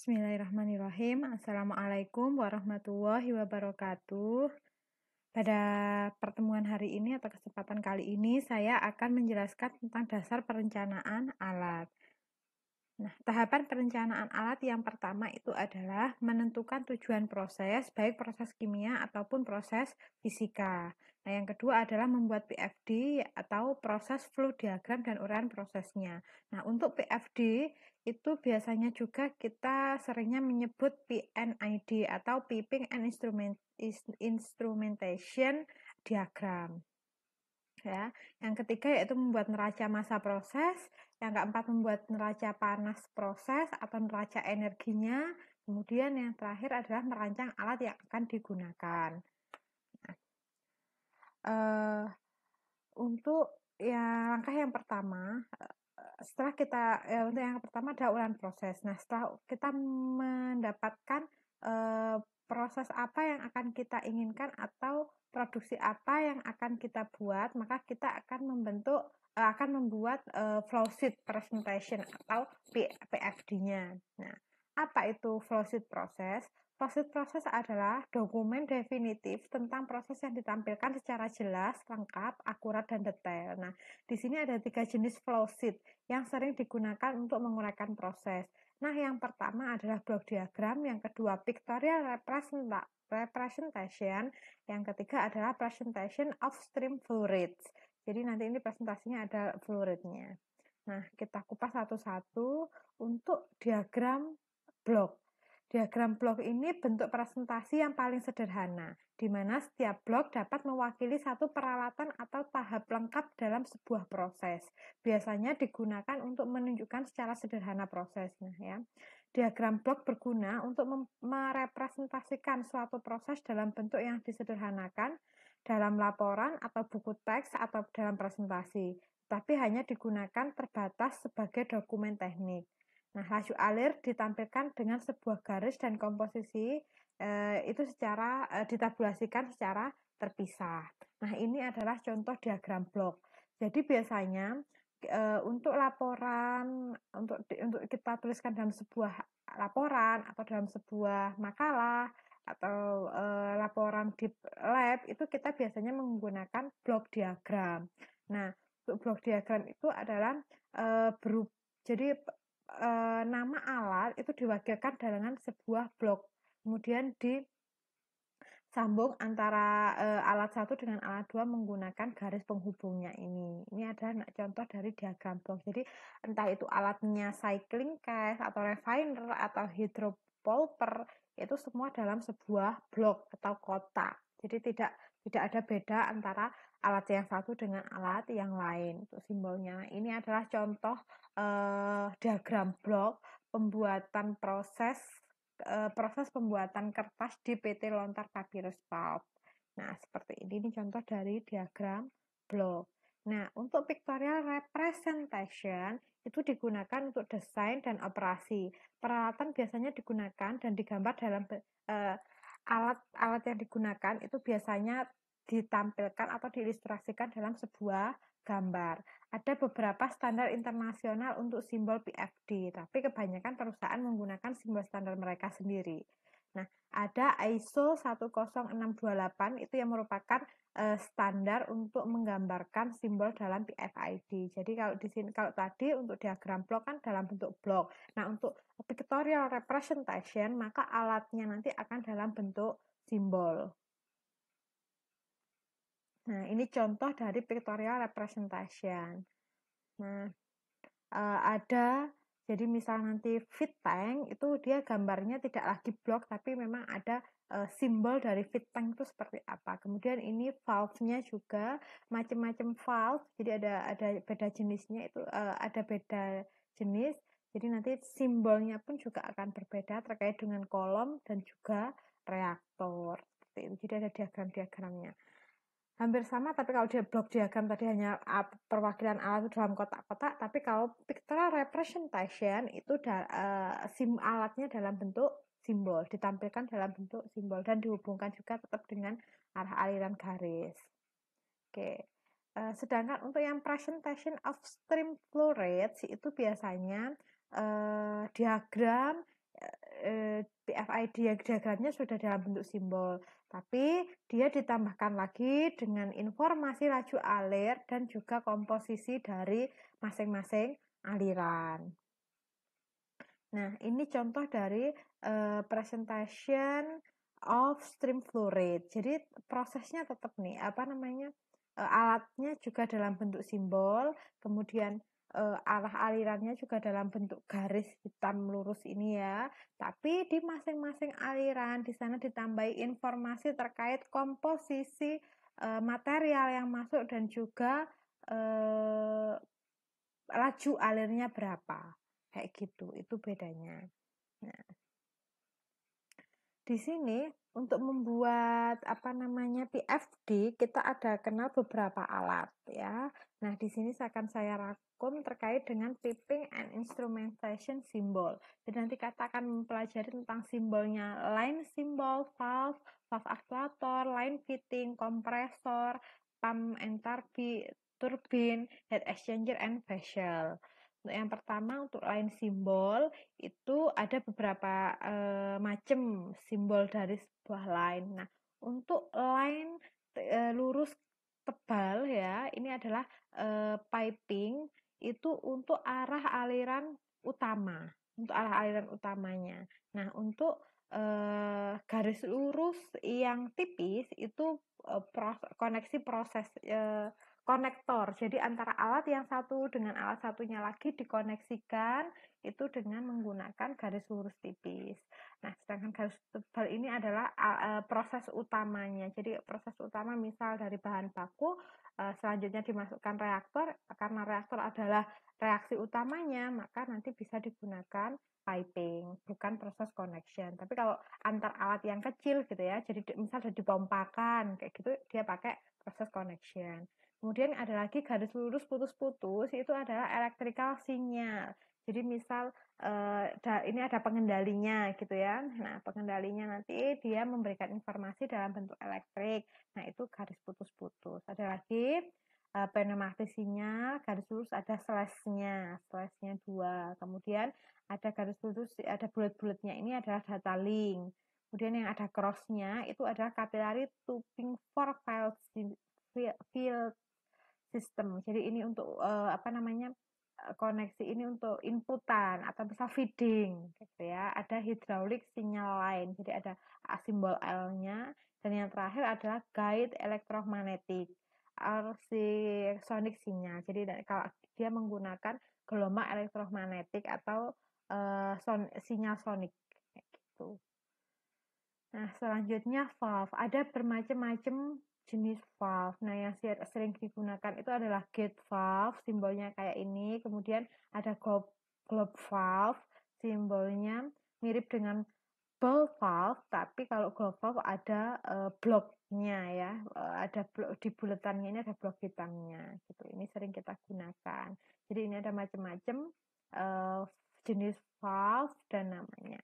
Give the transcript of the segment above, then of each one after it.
Bismillahirrahmanirrahim. Assalamualaikum warahmatullahi wabarakatuh. Pada pertemuan hari ini atau kesempatan kali ini, saya akan menjelaskan tentang dasar perencanaan alat. Nah, tahapan perencanaan alat yang pertama itu adalah menentukan tujuan proses, baik proses kimia ataupun proses fisika. Nah, yang kedua adalah membuat PFD atau proses flow diagram dan uraian prosesnya. Nah, untuk PFD itu biasanya juga kita seringnya menyebut PNID atau Piping and Instrumentation Diagram. Ya, yang ketiga yaitu membuat neraca massa proses, yang keempat membuat neraca panas proses atau neraca energinya, kemudian yang terakhir adalah merancang alat yang akan digunakan. Nah, untuk langkah yang pertama, setelah kita untuk yang pertama adalah uraian proses. Nah, setelah kita mendapatkan proses apa yang akan kita inginkan atau produksi apa yang akan kita buat, maka kita akan membuat flowsheet presentation atau PFD-nya. Nah, apa itu flowsheet proses? Flowsheet proses adalah dokumen definitif tentang proses yang ditampilkan secara jelas, lengkap, akurat, dan detail. Nah, di sini ada 3 jenis flowsheet yang sering digunakan untuk menguraikan proses. Nah, yang pertama adalah block diagram, yang kedua pictorial representation, yang ketiga adalah presentation of stream flow rates. Jadi nanti ini presentasinya ada flow rate-nya. Nah, kita kupas satu-satu untuk diagram blok. Diagram blok ini bentuk presentasi yang paling sederhana, di mana setiap blok dapat mewakili satu peralatan atau tahap lengkap dalam sebuah proses. Biasanya digunakan untuk menunjukkan secara sederhana prosesnya. Ya. Diagram blok berguna untuk merepresentasikan suatu proses dalam bentuk yang disederhanakan dalam laporan atau buku teks atau dalam presentasi, tapi hanya digunakan terbatas sebagai dokumen teknik. Nah, laju alir ditampilkan dengan sebuah garis dan komposisi itu ditabulasikan secara terpisah. Nah, ini adalah contoh diagram blok. Jadi biasanya untuk laporan untuk kita tuliskan dalam sebuah laporan atau dalam sebuah makalah atau laporan di lab itu kita biasanya menggunakan blok diagram. Nah, untuk blok diagram itu adalah jadi nama alat itu diwakilkan dengan sebuah blok. Kemudian disambung antara alat satu dengan alat dua menggunakan garis penghubungnya ini. Ini adalah contoh dari diagram blok. Jadi entah itu alatnya cycling case atau refiner atau hydropulper itu semua dalam sebuah blok atau kotak. Jadi tidak ada beda antara alat yang satu dengan alat yang lain. Untuk simbolnya ini adalah contoh diagram blok pembuatan proses pembuatan kertas di PT Lontar Papyrus Pulp. Nah, seperti ini contoh dari diagram blok. Nah, untuk pictorial representation itu digunakan untuk desain dan operasi. Peralatan biasanya digunakan dan digambar dalam alat-alat yang digunakan itu biasanya ditampilkan atau diilustrasikan dalam sebuah gambar. Ada beberapa standar internasional untuk simbol PFD, tapi kebanyakan perusahaan menggunakan simbol standar mereka sendiri. Nah, ada ISO 10628 itu yang merupakan standar untuk menggambarkan simbol dalam PFID. Jadi kalau tadi untuk diagram blok kan dalam bentuk blok. Nah, untuk pictorial representation maka alatnya nanti akan dalam bentuk simbol. Nah, ini contoh dari pictorial representation. Nah, jadi misal nanti fit tank itu dia gambarnya tidak lagi blok tapi memang ada simbol dari fit tank itu seperti apa. Kemudian ini valve-nya juga macam-macam valve. Jadi ada beda jenisnya itu ada beda jenis. Jadi nanti simbolnya pun juga akan berbeda terkait dengan kolom dan juga reaktor. Seperti itu. Jadi ada diagram-diagramnya. Hampir sama, tapi kalau dia blok diagram tadi hanya perwakilan alat itu dalam kotak-kotak, tapi kalau pictorial representation itu alatnya dalam bentuk simbol, ditampilkan dalam bentuk simbol dan dihubungkan juga tetap dengan arah aliran garis. Oke. Sedangkan untuk yang presentation of stream flow rates itu biasanya diagram PFID diagramnya sudah dalam bentuk simbol, tapi dia ditambahkan lagi dengan informasi laju alir dan juga komposisi dari masing-masing aliran. Nah, ini contoh dari presentation of stream flow rate. Jadi prosesnya tetap nih, alatnya juga dalam bentuk simbol, kemudian arah alirannya juga dalam bentuk garis hitam lurus ini ya. Tapi di masing-masing aliran di sana ditambahi informasi terkait komposisi material yang masuk dan juga laju alirnya berapa. Kayak gitu, itu bedanya. Nah, di sini untuk membuat PFD kita ada kenal beberapa alat ya. Nah, di sini saya rangkum terkait dengan piping and instrumentation symbol. Jadi nanti kita akan mempelajari tentang simbolnya line symbol, valve, valve actuator, line fitting, kompresor, pump and turbine, heat exchanger and vessel. Untuk yang pertama untuk line symbol itu ada beberapa macam simbol dari sebuah line. Nah, untuk line lurus tebal ya, ini adalah piping itu untuk arah aliran utama, untuk arah aliran utamanya. Nah, untuk garis lurus yang tipis itu koneksi proses konektor. Jadi antara alat yang satu dengan alat satunya lagi dikoneksikan itu dengan menggunakan garis lurus tipis. Nah, sedangkan garis tebal ini adalah proses utamanya. Jadi proses utama misal dari bahan baku selanjutnya dimasukkan reaktor, karena reaktor adalah reaksi utamanya, maka nanti bisa digunakan piping, bukan proses connection. Tapi kalau antar alat yang kecil gitu ya, jadi misal sudah dipompakan kayak gitu, dia pakai proses connection. Kemudian ada lagi garis lurus putus-putus, itu adalah electrical signal. Jadi misal ini ada pengendalinya gitu ya. Nah, pengendalinya nanti dia memberikan informasi dalam bentuk elektrik. Nah, itu garis putus-putus. Ada lagi pneumatik sinyal, garis lurus ada slash-nya 2. Kemudian ada garis lurus, ada bulat-bulatnya ini adalah data link. Kemudian yang ada cross-nya itu adalah capillary tubing for field system. Jadi ini untuk koneksi ini untuk inputan atau bisa feeding gitu ya. Ada hydraulic signal line. Jadi ada simbol L-nya dan yang terakhir adalah guide elektromagnetik RC sonic signal. Jadi kalau dia menggunakan gelombang elektromagnetik atau sinyal sonik gitu. Nah, selanjutnya valve. Ada bermacam-macam jenis valve. Nah, yang sering digunakan itu adalah gate valve, simbolnya kayak ini. Kemudian ada globe valve, simbolnya mirip dengan ball valve, tapi kalau globe valve ada bloknya ya. Ada blok di buletannya ini ada blok hitamnya gitu. Ini sering kita gunakan. Jadi ini ada macam-macam jenis valve dan namanya.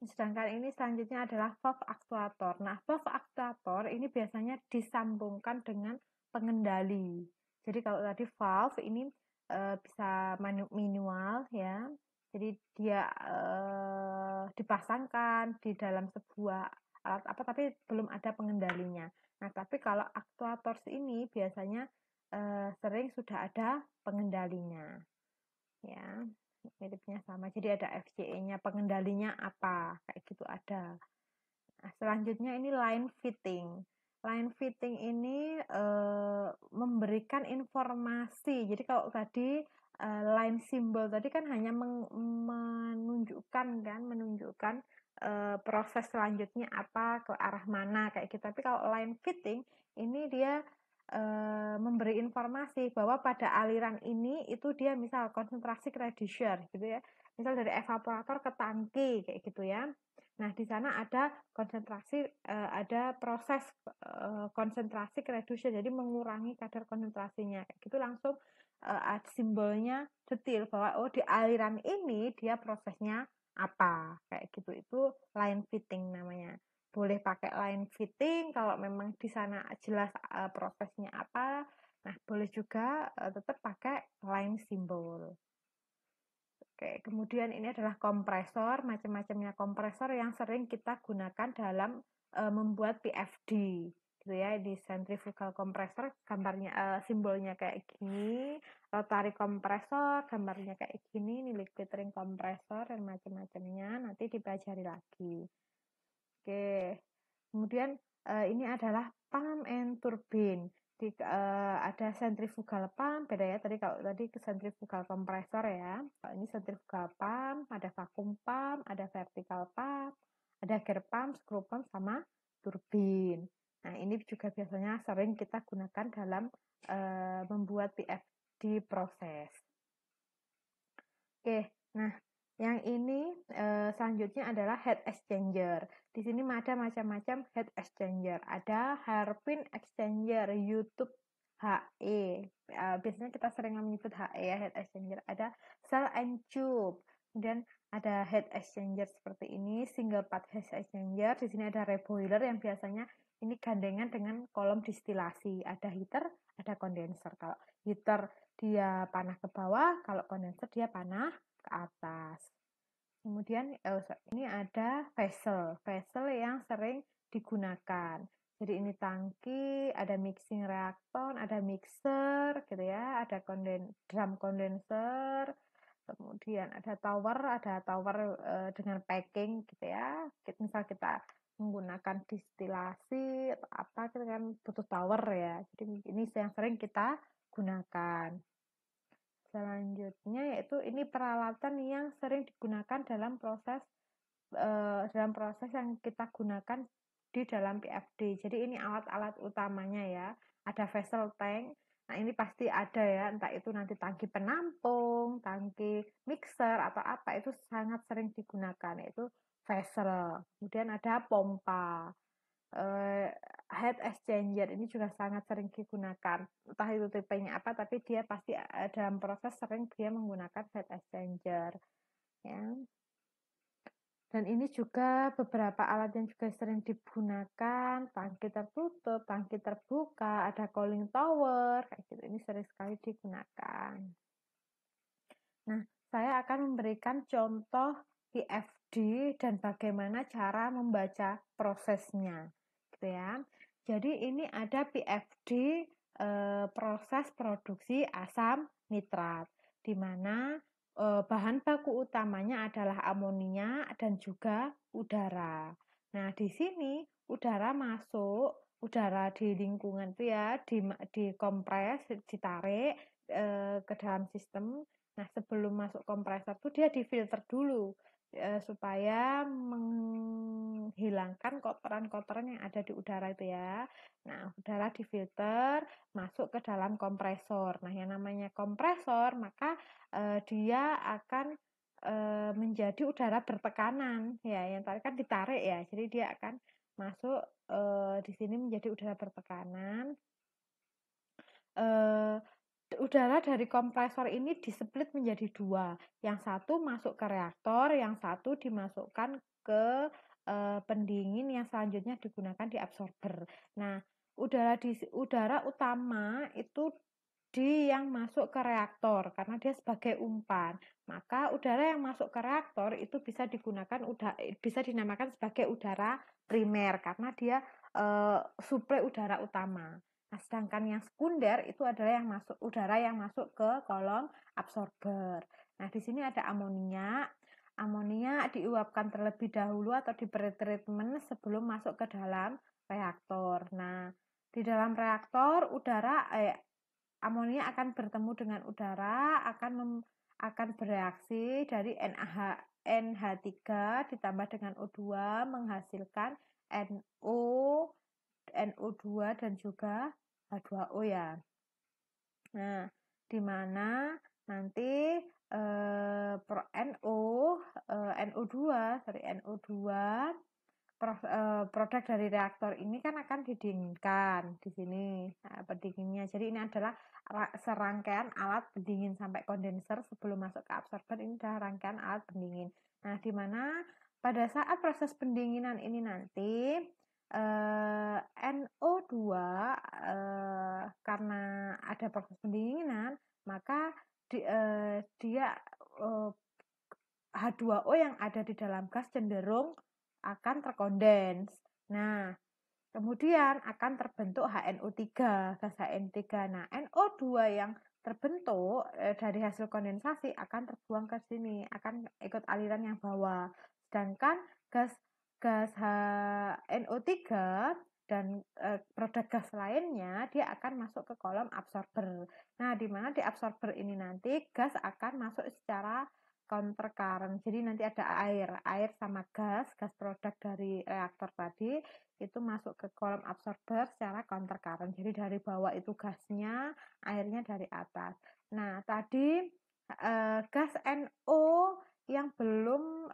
Sedangkan ini selanjutnya adalah valve actuator. Nah, valve actuator ini biasanya disambungkan dengan pengendali. Jadi kalau tadi valve ini bisa manual ya. Jadi dia dipasangkan di dalam sebuah alat tapi belum ada pengendalinya. Nah, tapi kalau actuators ini biasanya sering sudah ada pengendalinya. Ya, miripnya sama. Jadi ada FCE-nya, pengendalinya apa, kayak gitu ada. Nah, selanjutnya ini line fitting. Line fitting ini memberikan informasi. Jadi kalau tadi line symbol tadi kan hanya menunjukkan proses selanjutnya apa, ke arah mana kayak gitu. Tapi kalau line fitting ini dia memberi informasi bahwa pada aliran ini itu dia misal konsentrasi ke reducer gitu ya. Misal dari evaporator ke tangki kayak gitu ya. Nah, di sana ada konsentrasi, ada proses konsentrasi ke reducer, jadi mengurangi kadar konsentrasinya. Kayak gitu langsung simbolnya detail bahwa oh di aliran ini dia prosesnya apa, kayak gitu. Itu line fitting namanya. Boleh pakai line fitting kalau memang di sana jelas prosesnya apa. Nah, boleh juga tetap pakai line symbol. Oke, kemudian ini adalah kompresor, macam-macamnya kompresor yang sering kita gunakan dalam membuat PFD, gitu ya. Di centrifugal compressor gambarnya simbolnya kayak gini, rotary kompresor gambarnya kayak gini, ini liquid ring kompresor dan macam-macamnya nanti dipelajari lagi. Oke, kemudian ini adalah pump and turbine. Ada centrifugal pump, beda ya kalau tadi ke centrifugal compressor ya. Kalau ini centrifugal pump, ada vacuum pump, ada vertical pump, ada gear pump, screw pump, sama turbin. Nah, ini juga biasanya sering kita gunakan dalam membuat PFD proses. Oke, nah yang ini selanjutnya adalah heat exchanger. Di sini ada macam-macam heat exchanger. Ada hairpin exchanger, YouTube HE. Biasanya kita sering menyebut HE ya, heat exchanger. Ada cell and tube. Kemudian ada heat exchanger seperti ini, single part heat exchanger. Di sini ada reboiler yang biasanya ini gandengan dengan kolom distilasi. Ada heater, ada condenser. Kalau heater dia panah ke bawah, kalau condenser dia panah ke atas. Kemudian ini ada vessel yang sering digunakan. Jadi ini tangki, ada mixing reaktor, ada mixer gitu ya, ada drum condenser, kemudian ada tower dengan packing gitu ya. Misal kita menggunakan distilasi atau apa kita kan butuh tower ya. Jadi ini yang sering kita gunakan. Selanjutnya yaitu ini peralatan yang sering digunakan dalam proses yang kita gunakan di dalam PFD. Jadi ini alat-alat utamanya ya. Ada vessel tank. Nah, ini pasti ada ya, entah itu nanti tangki penampung, tangki mixer atau apa itu sangat sering digunakan yaitu vessel. Kemudian ada pompa. Heat exchanger ini juga sangat sering digunakan. Entah itu tipenya apa, tapi dia pasti dalam proses sering dia menggunakan heat exchanger. Ya. Dan ini juga beberapa alat yang juga sering digunakan, tangki tertutup, tangki terbuka, ada cooling tower, kayak gitu. Ini sering sekali digunakan. Nah, saya akan memberikan contoh PFD dan bagaimana cara membaca prosesnya, gitu ya. Jadi ini ada PFD proses produksi asam nitrat, di mana bahan baku utamanya adalah amonia dan juga udara. Nah, di sini udara masuk, udara di lingkungan itu ya, dikompres, ditarik ke dalam sistem. Nah, sebelum masuk kompresor itu dia difilter dulu supaya menghilangkan kotoran-kotoran yang ada di udara itu ya. Nah, udara difilter masuk ke dalam kompresor. Nah, yang namanya kompresor maka dia akan menjadi udara bertekanan ya. Yang tadi kan ditarik ya. Jadi dia akan masuk di sini menjadi udara bertekanan. Udara dari kompresor ini displit menjadi dua. Yang satu masuk ke reaktor, yang satu dimasukkan ke pendingin yang selanjutnya digunakan di absorber. Nah, udara utama itu yang masuk ke reaktor karena dia sebagai umpan. Maka udara yang masuk ke reaktor itu bisa dinamakan sebagai udara primer karena dia suplai udara utama. Nah, sedangkan yang sekunder itu adalah udara yang masuk ke kolom absorber. Nah, di sini ada amonia. Amonia diuapkan terlebih dahulu atau di pretreatment sebelum masuk ke dalam reaktor. Nah, di dalam reaktor amonia akan bertemu dengan udara, akan bereaksi dari NH3 ditambah dengan O2 menghasilkan NO2 dan juga H2O ya. Nah, di mana nanti NO2 produk dari reaktor ini kan akan didinginkan di sini pendinginnya. Jadi ini adalah serangkaian alat pendingin sampai kondenser sebelum masuk ke absorber. Ini adalah rangkaian alat pendingin. Nah, di mana pada saat proses pendinginan ini nanti NO2 karena ada proses pendinginan maka dia H2O yang ada di dalam gas cenderung akan terkondens. Nah, kemudian akan terbentuk HNO3, gas HN3. Nah, NO2 yang terbentuk dari hasil kondensasi akan terbuang ke sini, akan ikut aliran yang bawah. Sedangkan gas NO3 dan produk gas lainnya dia akan masuk ke kolom absorber. Nah, di mana di absorber ini nanti gas akan masuk secara counter current. Jadi nanti ada air sama gas produk dari reaktor tadi itu masuk ke kolom absorber secara counter current. Jadi dari bawah itu gasnya, airnya dari atas. Nah, tadi gas NO yang belum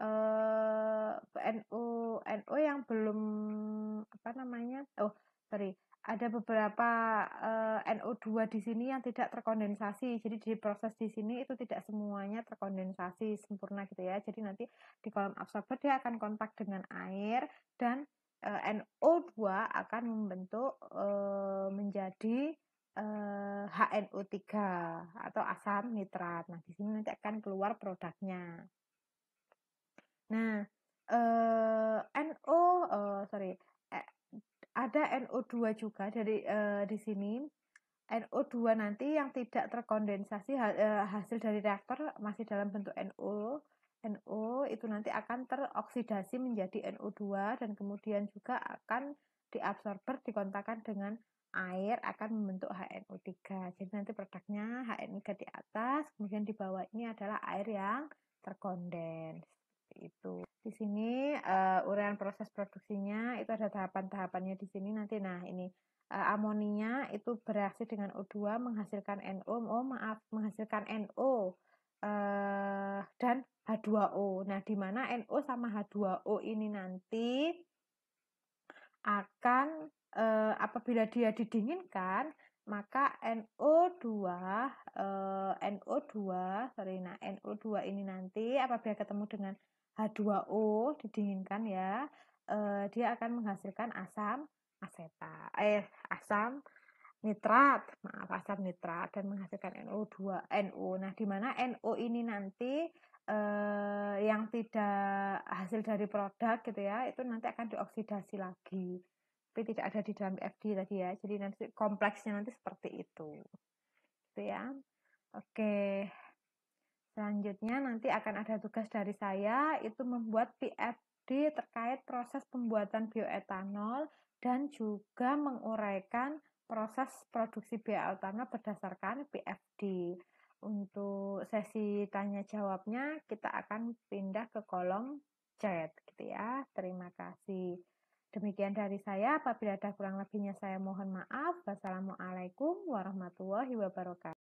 NO yang belum apa namanya? Oh, sorry. Ada beberapa NO2 di sini yang tidak terkondensasi. Jadi di proses di sini itu tidak semuanya terkondensasi sempurna gitu ya. Jadi nanti di kolom absorber dia akan kontak dengan air dan NO2 akan membentuk menjadi HNO3 atau asam nitrat. Nah, di sini nanti akan keluar produknya. Nah, ada NO2 juga dari di sini. NO2 nanti yang tidak terkondensasi hasil dari reaktor masih dalam bentuk NO. NO itu nanti akan teroksidasi menjadi NO2 dan kemudian juga akan diabsorber dikontakkan dengan air akan membentuk HNO3. Jadi nanti produknya HN3 di atas, kemudian di bawah ini adalah air yang terkondens. Itu. Di sini uraian proses produksinya itu ada tahapan-tahapannya di sini nanti. Nah, ini amoninya itu bereaksi dengan O2 menghasilkan NO, menghasilkan NO dan H2O. Nah, di mana NO sama H2O ini nanti akan apabila dia didinginkan maka NO2 ini nanti apabila ketemu dengan H2O didinginkan ya dia akan menghasilkan asam nitrat dan menghasilkan NO2 NO. Nah, di mana NO ini nanti yang tidak hasil dari produk gitu ya, itu nanti akan dioksidasi lagi. Tapi tidak ada di dalam FD tadi ya. Jadi nanti kompleksnya nanti seperti itu. Gitu ya. Oke. Selanjutnya nanti akan ada tugas dari saya itu membuat PFD terkait proses pembuatan bioetanol dan juga menguraikan proses produksi bioetanol berdasarkan PFD. Untuk sesi tanya jawabnya kita akan pindah ke kolom chat gitu ya. Terima kasih. Demikian dari saya. Apabila ada kurang lebihnya saya mohon maaf. Wassalamualaikum warahmatullahi wabarakatuh.